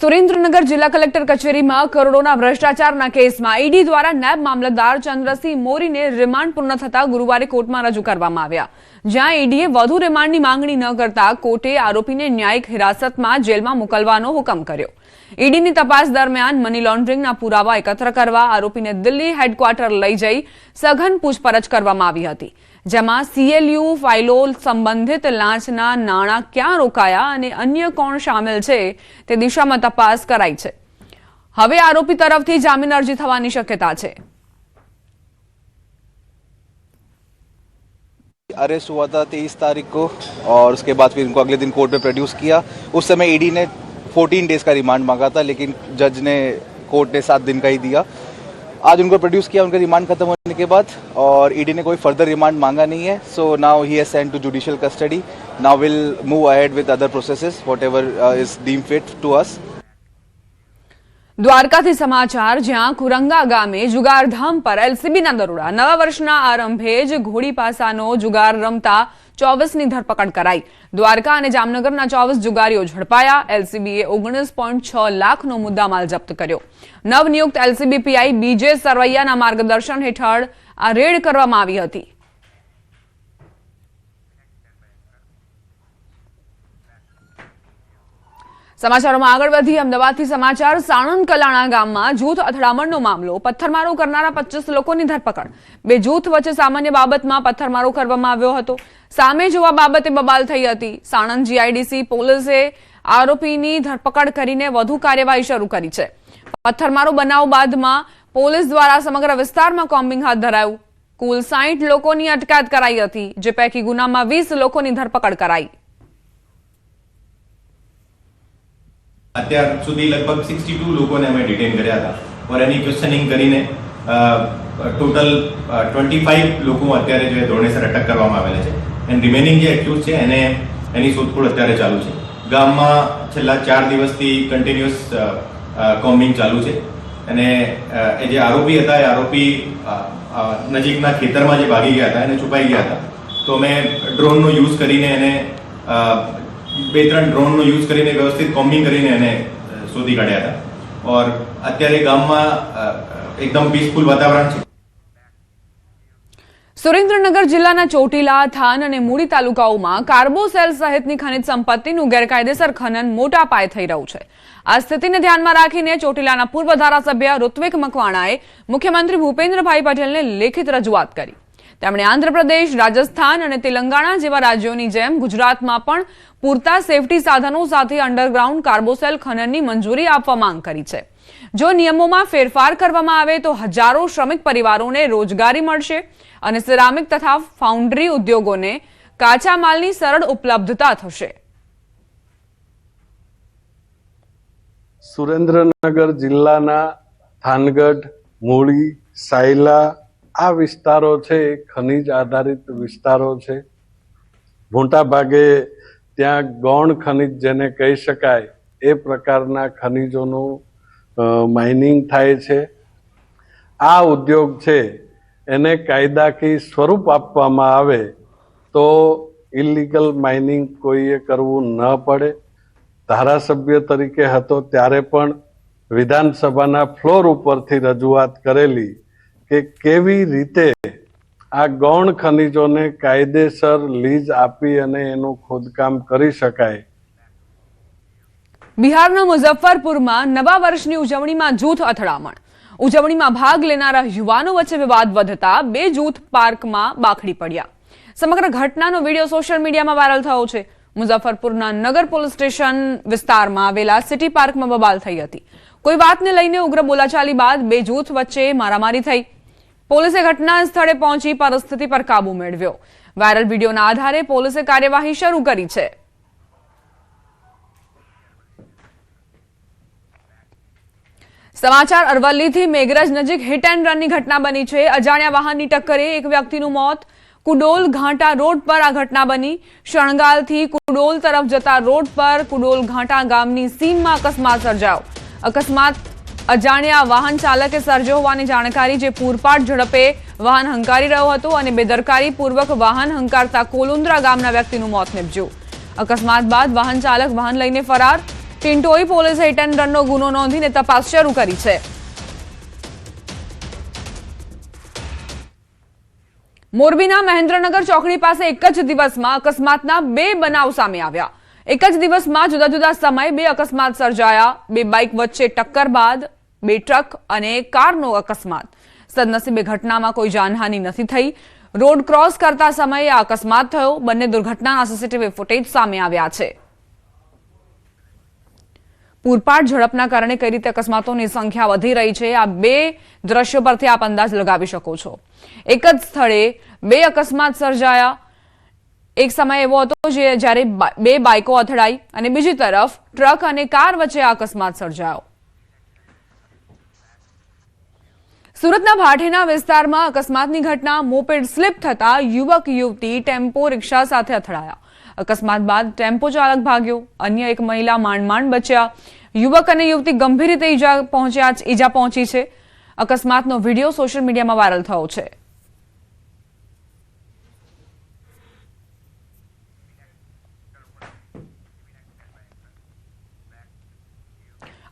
સુરેન્દ્રનગર જિલ્લા કલેક્ટર કચેરીમાં કરોડોના ભ્રષ્ટાચારના કેસમાં ઈડી દ્વારા નાયબ મામલતદાર ચંદ્રસિંહ મોરીને રિમાન્ડ પૂર્ણ થતા ગુરુવારે કોર્ટમાં રજૂ કરવામાં આવ્યા, જ્યાં ઈડીએ વધુ રિમાન્ડની માંગણી ન કરતા કોર્ટે આરોપીને ન્યાયિક હિરાસતમાં જેલમાં મોકલવાનો હુકમ કર્યો। ઈડીની તપાસ દરમિયાન મની લોન્ડરિંગના પુરાવા એકત્ર કરવા આરોપીને દિલ્હી હેડક્વાર્ટર લઈ જઈ સઘન પૂછપરછ કરવામાં આવી હતી, જેમાં CLU ફાઇલો સંબંધિત લાંચના નાણાં ક્યાં રોકાયા અને અન્ય કોણ સામેલ છે તે દિશામાં તપાસ કરાઈ છે। હવે આરોપી તરફથી જામીન અરજી થવાની શક્યતા છે। अरेस्ट हुआ था 23 तारीख को और उसके बाद फिर इनको अगले दिन कोर्ट में प्रोड्यूस किया। उस समय ईडी ने 14 डेज का रिमांड मांगा था, लेकिन जज ने कोर्ट ने 7 दिन का ही दिया। आज उनको प्रोड्यूस किया उनका रिमांड खत्म होने के बाद, और ईडी ने कोई फर्दर रिमांड मांगा नहीं है। So now he has sent to judicial custody. Now will move ahead with other processes whatever is deem fit to us. દ્વારકાથી સમાચાર, જ્યાં કુરંગા ગામે જુગારધામ પર એલસીબીના દરોડા। નવા વર્ષના આરંભે જ ઘોડી પાસાનો જુગાર રમતા 24ની ધરપકડ કરાઈ। દ્વારકા અને જામનગરના 24 જુગારીઓ ઝડપાયા। એલસીબીએ 19.6 લાખનો મુદ્દામાલ જપ્ત કર્યો। નવનિયુક્ત એલસીબી પીઆઈ બીજે સરવૈયાના માર્ગદર્શન હેઠળ આ રેડ કરવામાં આવી હતી। સમાચારોમાં આગળ વધી અમદાવાદથી સમાચાર, સાણંદ કલાણા ગામમાં જૂથ અથડામણનો મામલો। પથ્થરમારો કરનારા 25 લોકોની ધરપકડ। બે જૂથ વચ્ચે સામાન્ય બાબતમાં પથ્થરમારો કરવામાં આવ્યો હતો। સામે જોવા બાબતે બબાલ થઈ હતી। સાણંદ GIDC પોલીસે આરોપીની ધરપકડ કરીને વધુ કાર્યવાહી શરૂ કરી છે। પથ્થરમારો બનાવ બાદમાં પોલીસ દ્વારા સમગ્ર વિસ્તારમાં કોમ્બિંગ હાથ ધરાયું। કુલ 60 લોકોની અટકાયત કરાઈ હતી, જે પૈકી ગુનામાં 20 લોકોની ધરપકડ કરાઈ। અત્યાર સુધી લગભગ 62 લોકોને અમે ડિટેન કર્યા હતા, और એની ક્વેશ્ચનિંગ કરીને ટોટલ 25 લોકો અત્યારે જે ધોરણેસર અટક કરવામાં આવેલા છે, એન્ડ રિમેનિંગ જે એક્યુઝ છે એને એની શોધખોળ અત્યારે ચાલુ છે। ગામમાં છેલ્લા 4 દિવસથી કન્ટિન્યુઅસ કોમ્બિંગ ચાલુ છે, અને એ જે આરોપી હતા એ આરોપી નજીકના ખેતરમાં જે ભાગી ગયા હતા એને છુપાઈ ગયા હતા। તો અમે ડ્રોનનો યુઝ કરીને એને 2-3 ડ્રોનનો યુઝ કરીને વ્યવસ્થિત કોમ્બિંગ કરીને એને શોધી કાઢ્યા હતા, और અત્યારે ગામમાં એકદમ પીસફુલ વાતાવરણ છે। સુરેન્દ્રનગર જિલ્લાના ચોટીલા, થાન અને મૂડી તાલુકાઓમાં કાર્બોસેલ સહિતની ખનિજ સંપત્તિનું ગેરકાયદેસર ખનન મોટા પાયે થઈ રહ્યું છે। આ સ્થિતિને ધ્યાનમાં રાખીને ચોટીલાના પૂર્વ ધારાસભ્ય ઋત્વિક મકવાણાએ મુખ્યમંત્રી ભૂપેન્દ્રભાઈ પટેલને લેખિત રજૂઆત કરી। તેમણે આંધ્રપ્રદેશ, રાજસ્થાન અને તેલંગાણા જેવા રાજ્યોની જેમ ગુજરાતમાં પણ પૂરતા સેફટી સાધનો સાથે અંડરગ્રાઉન્ડ કાર્બોસેલ ખનનની મંજૂરી આપવા માંગ કરી છે। જો નિયમોમાં ફેરફાર કરવામાં આવે તો હજારો શ્રમિક પરિવારોને રોજગારી મળશે અને સિરામિક તથા ફાઉન્ડ્રી ઉદ્યોગોને કાચા માલની સરળ ઉપલબ્ધતા થશે। સુરેન્દ્રનગર જિલ્લાના થાનગઢ, મૂળી, સાયલા આ વિસ્તારો છે એ ખનિજ આધારિત વિસ્તારો છે। મોટા ભાગે ત્યાં ગૌણ ખનિજ જેને કહી શકાય એ પ્રકારના ખનિજોનું માઇનિંગ થાય છે। આ ઉદ્યોગ છે એને કાયદાકીય સ્વરૂપ આપવામાં આવે તો ઇલીગલ માઇનિંગ કોઈએ કરવું ન પડે। ધારાસભ્ય તરીકે હતો ત્યારે પણ વિધાનસભાના ફ્લોર ઉપરથી રજૂઆત કરેલી કે કેવી રીતે આ ગૌણ ખનિજોને કાયદેસર લીઝ આપી અને એનું ખોદકામ કરી શકાય। બિહારના મુઝફ્ફરપુરમાં નવા વર્ષની ઉજવણીમાં જૂથ અથડામણ। ઉજવણીમાં ભાગ લેનારા યુવાનો વચ્ચે વિવાદ વધતા બે જૂથ પાર્કમાં બાખડી પડ્યા। સમગ્ર ઘટનાનો વિડીયો સોશિયલ મીડિયામાં વાયરલ થયો છે। મુઝફ્ફરપુરના નગર પોલીસ સ્ટેશન વિસ્તારમાં આવેલા સિટી પાર્કમાં બબાલ થઈ હતી। કોઈ વાતને લઈને ઉગ્ર બોલાચાલી બાદ બે જૂથ વચ્ચે મારામારી થઈ। પોલીસે ઘટના સ્થળે પહોંચી પરિસ્થિતિ પર કાબુ મેળવ્યો। વાયરલ વિડીયોના આધારે પોલીસે કાર્યવાહી શરૂ કરી છે। સમાચાર, અરવલ્લીથી મેઘરજ નજીક હિટ એન્ડ રનની ઘટના બની છે। અજાણ્યા વાહનની ટક્કરે એક વ્યક્તિનું મોત। કુડોલ ઘાટા રોડ પર આ ઘટના બની। શણગાલથી કુડોલ તરફ જતા રોડ પર કુડોલ ઘાટા ગામની સીમમાં અકસ્માત સર્જાયો। અકસ્માત અજાણ્યા વાહન ચાલકે સર્જ્યો હોવાની જાણકારી, જે પૂરપાટ ઝડપે વાહન હંકારી રહ્યો હતો અને બેદરકારીપૂર્વક વાહન હંકારતા કોલુંદ્રા ગામના વ્યક્તિનું મોત નીપજ્યું। અકસ્માત બાદ વાહન ચાલક વાહન લઈને ફરાર। ટિન્ટોઈ પોલીસે હિટ એન્ડ રનનો ગુનો નોંધીને તપાસ શરૂ કરી છે. મોરબીના મહેન્દ્રનગર ચોકડી પાસે એક જ દિવસમાં અકસ્માતના 2 બનાવ સામે આવ્યા. એક જ દિવસમાં જુદા જુદા સમયે 2 અકસ્માત સર્જાયા. 2 બાઇક વચ્ચે ટક્કર બાદ 2 ટ્રક અને કારનો અકસ્માત. સદનસીબે ઘટનામાં કોઈ જાનહાનિ નથી થઈ. રોડ ક્રોસ કરતા સમયે આ અકસ્માત થયો. બંને દુર્ઘટનાના સીસીટીવી ફૂટેજ સામે આવ્યા છે. પૂરપાટ ઝડપના કારણે કઈ રીતે અકસ્માતોની સંખ્યા વધી રહી છે, આ 2 દ્રશ્યો પરથી આપ અંદાજ લગાવી શકો છો. એક જ સ્થળે 2 અકસ્માત સર્જાયા. એક સમય એવો હતો જ્યારે 2 બાઇકો અથડાઈ અને બીજી તરફ ટ્રક અને કાર વચ્ચે આ અકસ્માત સર્જાયો. સુરતના ભાટેના વિસ્તારમાં અકસ્માતની ઘટના. મોપેડ સ્લીપ થતા યુવક યુવતી ટેમ્પો રિક્ષા સાથે અથડાયા. અકસ્માત બાદ ટેમ્પો ચાલક ભાગ્યો. અન્ય એક મહિલા માંડ બચ્યા. યુવક અને યુવતી ગંભીર રીતે ઈજા પહોંચી છે. અકસ્માતનો વિડીયો સોશિયલ મીડિયામાં વાયરલ થયો છે.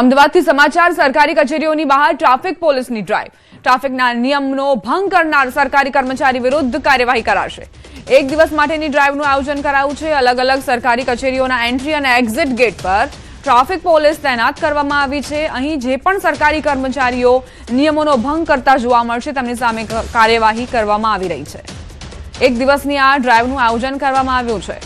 અમદાવાદથી સમાચાર. સરકારી કચેરીઓની બહાર ટ્રાફિક પોલીસની ડ્રાઈવ. ટ્રાફિકના નિયમનો ભંગ કરનાર સરકારી કર્મચારી વિરુદ્ધ કાર્યવાહી કરાશે. એક દિવસ માટેની ડ્રાઈવનું આયોજન કરાયું છે. અલગ અલગ સરકારી કચેરીઓના એન્ટ્રી અને એક્ઝિટ ગેટ પર ટ્રાફિક પોલીસ તૈનાત કરવામાં આવી છે. અહીં જે પણ સરકારી કર્મચારીઓ નિયમોનો ભંગ કરતા જોવા મળશે તેમની સામે કાર્યવાહી કરવામાં આવી રહી છે. એક દિવસની આ ડ્રાઈવનું આયોજન કરવામાં આવ્યું છે.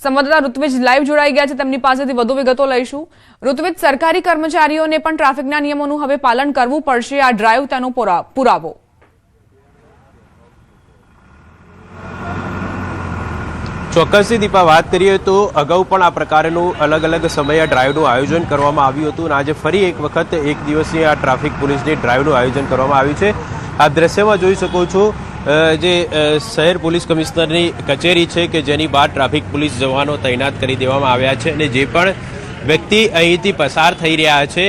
સંવાદદાતા ઋત્વિજ લાઈવ જોડાઈ ગયા છે. તેમની પાસેથી વધુ વિગતો લઈશું. ઋત્વિજ, સરકારી કર્મચારીઓને પણ ટ્રાફિકના નિયમોનું હવે પાલન કરવું પડશે. આ ડ્રાઈવ તેનો પુરાવો. ચોક્કસથી દીપા, વાત કરીએ તો અગાઉ પણ આ પ્રકારનું અલગ અલગ સમયે ડ્રાઈવનું આયોજન કરવામાં આવ્યું હતું અને આજે ફરી એક વખત એક દિવસીય આ ટ્રાફિક પોલીસની ડ્રાઈવનું આયોજન કરવામાં આવ્યું છે. આ દ્રશ્યમાં જોઈ શકો છો જે શહેર પોલીસ કમિશનરની કચેરી છે કે જેની બહાર ટ્રાફિક પોલીસ જવાનો તૈનાત કરી દેવામાં આવ્યા છે અને જે પણ વ્યક્તિ અહીંથી પસાર થઈ રહ્યા છે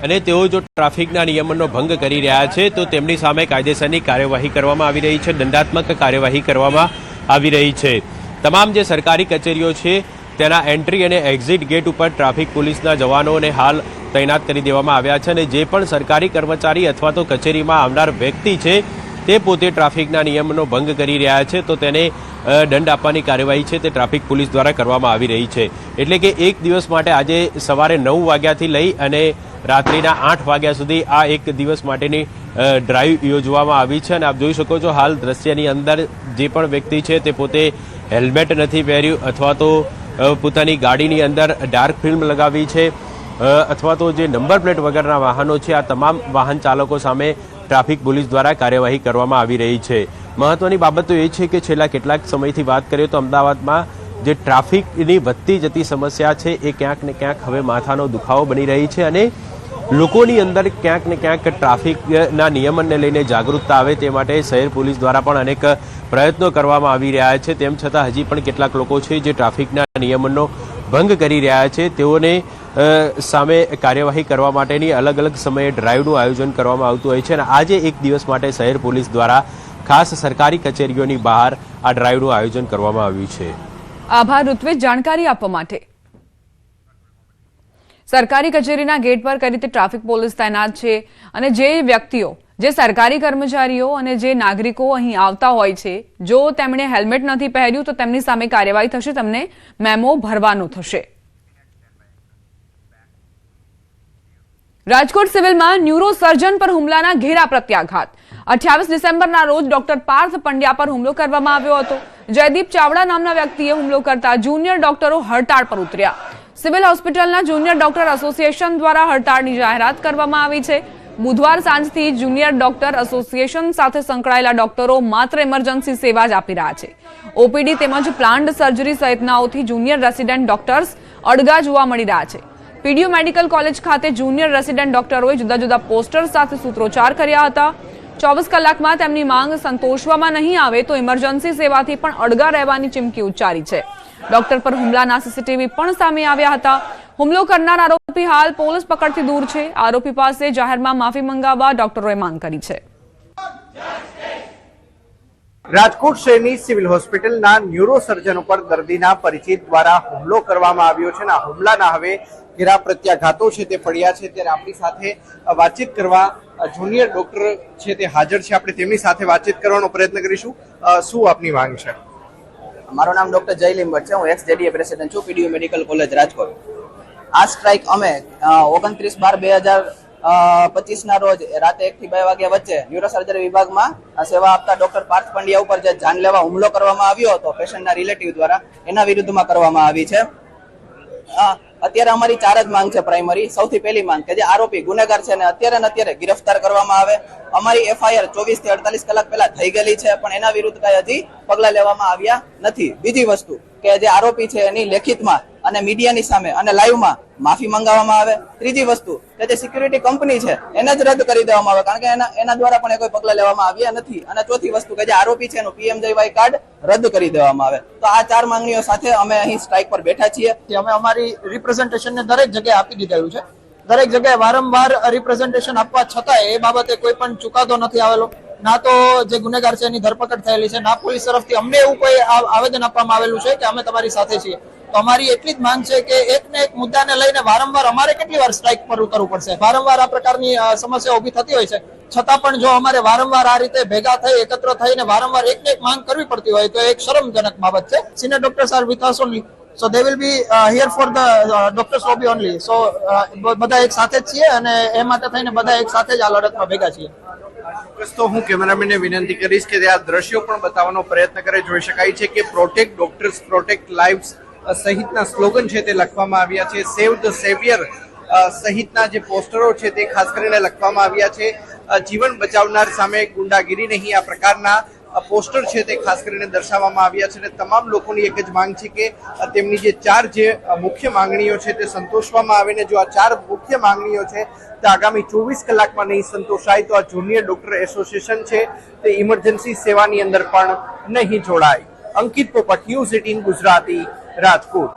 અને તેઓ જો ટ્રાફિકના નિયમનનો ભંગ કરી રહ્યા છે તો તેમની સામે કાયદેસરની કાર્યવાહી કરવામાં આવી રહી છે. દંડાત્મક કાર્યવાહી કરવામાં આવી રહી છે. તમામ જે સરકારી કચેરીઓ છે તેના એન્ટ્રી અને એક્ઝિટ ગેટ ઉપર ટ્રાફિક પોલીસના જવાનોને હાલ તૈનાત કરી દેવામાં આવ્યા છે અને જે પણ સરકારી કર્મચારી અથવા તો કચેરીમાં આવનાર વ્યક્તિ છે તે પોતે ટ્રાફિકના નિયમનો ભંગ કરી રહ્યા છે તો તેને દંડ આપવાની કાર્યવાહી છે તે ટ્રાફિક પોલીસ દ્વારા કરવામાં આવી રહી છે. એટલે કે એક દિવસ માટે આજે સવારે 9 વાગ્યાથી લઈ અને રાત્રિના 8 વાગ્યા સુધી આ એક દિવસ માટેની ડ્રાઈવ યોજવામાં આવી છે અને આપ જોઈ શકો છો હાલ દ્રશ્યની અંદર જે પણ વ્યક્તિ છે તે પોતે હેલ્મેટ નથી પહેર્યું અથવા તો પોતાની ગાડીની અંદર ડાર્ક ફિલ્મ લગાવી છે અથવા તો જે નંબર પ્લેટ વગરના વાહનો છે આ તમામ વાહન ચાલકો સામે ટ્રાફિક પોલીસ દ્વારા કાર્યવાહી કરવામાં આવી રહી છે. મહત્વની બાબત તો એ છે કે છેલ્લા કેટલાક સમયથી વાત કરીએ તો અમદાવાદમાં જે ટ્રાફિકની વધતી જતી સમસ્યા છે એ ક્યાંક ને ક્યાંક હવે માથાનો દુખાવો બની રહી છે અને લોકોની અંદર ક્યાંક ને ક્યાંક ટ્રાફિકના નિયમનને લઈને જાગૃતતા આવે તે માટે શહેર પોલીસ દ્વારા પણ અનેક પ્રયત્નો કરવામાં આવી રહ્યા છે. તેમ છતાં હજી પણ કેટલાક લોકો છે જે ટ્રાફિકના નિયમનનો ભંગ કરી રહ્યા છે તેઓને સામે કાર્યવાહી કરવા માટેની અલગ અલગ સમયે ડ્રાઈવનું આયોજન કરવામાં આવતું હોય છે અને આજે એક દિવસ માટે શહેર પોલીસ દ્વારા ખાસ સરકારી કચેરીઓની બહાર આ ડ્રાઈવનું આયોજન કરવામાં આવ્યું છે. આભાર ઋત્વિજ જાણકારી આપવા માટે. સરકારી કચેરીના ગેટ પર કઈ રીતે ટ્રાફિક પોલીસ તૈનાત છે અને જે વ્યક્તિઓ જે સરકારી કર્મચારીઓ અને જે નાગરિકો અહીં આવતા હોય છે જો તેમણે હેલ્મેટ નથી પહેર્યું તો તેમની સામે કાર્યવાહી થશે, તેમને મેમો ભરવાનું થશે. રાજકોટ સિવિલમાં ન્યુરોસર્જન પર હુમલાના ઘેરા પ્રત્યાઘાત. 28 ડિસેમ્બરના રોજ ડોક્ટર પાર્થ પંડ્યા પર હુમલો કરવામાં આવ્યો હતો. જયદીપ ચાવડા નામના વ્યક્તિએ હુમલો કરતા જુનિયર ડોક્ટરો હડતાળ પર ઉતર્યા. સિવિલ હોસ્પિટલના જુનિયર ડોક્ટર એસોસિએશન દ્વારા હડતાળની જાહેરાત કરવામાં આવી છે. બુધવાર સાંજથી જુનિયર ડોક્ટર એસોસિએશન સાથે સંકળાયેલા ડોક્ટરો માત્ર ઇમરજન્સી સેવા જ આપી રહ્યા છે. ઓપીડી તેમજ પ્લાન્ટ સર્જરી સહિતનાઓથી જુનિયર રેસિડેન્ટ ડોક્ટર્સ અડગા જોવા મળી રહ્યા છે. પીડીયુ મેડિકલ કોલેજ ખાતે જુનિયર રેસિડેન્ટ ડોક્ટરોએ જુદા જુદા પોસ્ટર સાથે સૂત્રોચ્ચાર કર્યા હતા. 24 કલાકમાં તેમની માંગ સંતોષવામાં નહીં આવે તો ઇમરજન્સી સેવાથી પણ અડગા રહેવાની ચીમકી ઉચ્ચારી છે. ડોક્ટર પર હુમલાના સીસીટીવી પણ સામે આવ્યા હતા. હુમલો કરનાર આરોપી હાલ પોલીસ પકડથી દૂર છે. આરોપી પાસે જાહેરમાં માફી મંગાવવા ડોક્ટરોએ માંગ કરી છે. રાજકોટ શહેરની સિવિલ હોસ્પિટલના ન્યુરોસર્જન ઉપર દર્દીના પરિચિત દ્વારા હુમલો કરવામાં આવ્યો છે અને આ હુમલાના હવે ઘેરા પ્રત્યાઘાતો છે તે પડ્યા છે. ત્યારે આપણી સાથે વાતચીત કરવા જુનિયર ડોક્ટર છે તે હાજર છે. આપણે તેમની સાથે વાતચીત કરવાનો પ્રયત્ન કરીશું. શું આપની માંગ છે? મારું નામ ડોક્ટર જય લીંબટ છે. હું એક્સ જેડીએ પ્રેસિડેન્ટ છું, પીડીયુ મેડિકલ કોલેજ રાજકોટ. આ સ્ટ્રાઇક અમે 29/12/2025 ના રોજ રાતે 1 થી 2 વાગ્યા વચ્ચે ન્યુરોસર્જરી વિભાગમાં સેવા આપતા ડોક્ટર પાર્થ પંડ્યા ઉપર જે જાનલેવા હુમલો કરવામાં આવ્યો હતો પેશન્ટના રિલેટિવ દ્વારા, એના વિરુદ્ધમાં કરવામાં આવી છે. અત્યારે અમારી 4 જ માંગ છે પ્રાઇમરી. સૌથી પહેલી માંગ કે જે આરોપી ગુનેગાર છે ને અત્યારે ગિરફ્તાર કરવામાં આવે. અમારી એફઆઈઆર 24 થી 48 કલાક પહેલા થઈ ગયેલી છે, પણ એના વિરુદ્ધ કઈ હજી પગલા લેવામાં આવ્યા નથી. બીજી વસ્તુ કે જે આરોપી છે એની લેખિતમાં અને મીડિયાની સામે અને લાઈવમાં માફી મંગાવવામાં આવે. ત્રીજી વસ્તુ કે જે સિક્યુરિટી કંપની છે એને જ રદ કરી દેવામાં આવે, કારણ કે એના દ્વારા પણ કોઈ પગલા લેવામાં આવ્યા નથી. અને ચોથી વસ્તુ કે જે આરોપી છે એનું PMJY કાર્ડ રદ કરી દેવામાં આવે. તો આ 4 માંગણીઓ સાથે અમે અહીં સ્ટ્રાઇક પર બેઠા છીએ. અમે અમારી રિપ્રેઝન્ટેશનને દરેક જગ્યાએ આપી દીધેલું છે. દરેક જગ્યાએ વારંવાર રિપ્રેઝન્ટેશન આપવા છતાંય એ બાબતે કોઈ પણ ચુકાદો નથી આવેલો. ના તો જે ગુનેગાર છે એની ધરપકડ થયેલી છે, ના પોલીસ તરફથી અમને એવું કોઈ આવેદન આપવામાં આવેલું છે કે અમે તમારી સાથે છીએ. તો અમારી એટલી જ માંગ છે કે એક ને એક મુદ્દાને લઈને વારંવાર અમારે કેટલી વાર સ્ટ્રાઇક પર ઉતરવું પડશે? વારંવાર આ પ્રકારની સમસ્યા ઉભી થતી હોય છે, છતાં પણ જો અમારે વારંવાર આ રીતે ભેગા થઈ એકત્ર થઈને વારંવાર એક ને એક માંગ કરવી પડતી હોય તો એક શરમજનક બાબત છે. Senior doctors R with us only, so they will be here for the doctors lobby only. So બધા એક સાથે જ છીએ અને એ માટે થઈને બધા એક સાથે જ આ લડતમાં ભેગા છીએ. તો હું કેમેરામેનને વિનંતી કરીશ કે આ દ્રશ્યો પણ બતાવવાનો પ્રયત્ન કરે. જોઈ શકાય છે કે પ્રોટેક્ટ ડોક્ટર્સ પ્રોટેક્ટ લાઇવ્સ સહિતના સ્લોગન છે તે લખવામાં આવ્યા છે. સેવ ધ સેવિયર સહિતના જે પોસ્ટરો છે તે ખાસ કરીને લખવામાં આવ્યા છે. જીવન બચાવનાર સામે ગુંડાગીરી નહીં, આ પ્રકારના પોસ્ટર છે તે ખાસ કરીને દર્શાવવામાં આવ્યા છે. અને તમામ લોકોની એક જ માંગ છે કે તેમની જે 4 જે મુખ્ય માંગણીઓ છે તે સંતોષવામાં આવે. ને જો આ 4 મુખ્ય માંગણીઓ છે તે આગામી 24 કલાકમાં નહીં સંતોષાય તો આ જુનિયર ડોક્ટર એસોસિએશન છે તે ઇમરજન્સી સેવાની અંદર પણ નહીં જોડાય. અંકિત પોપટ, News 18 ગુજરાતી, રાજકોટ.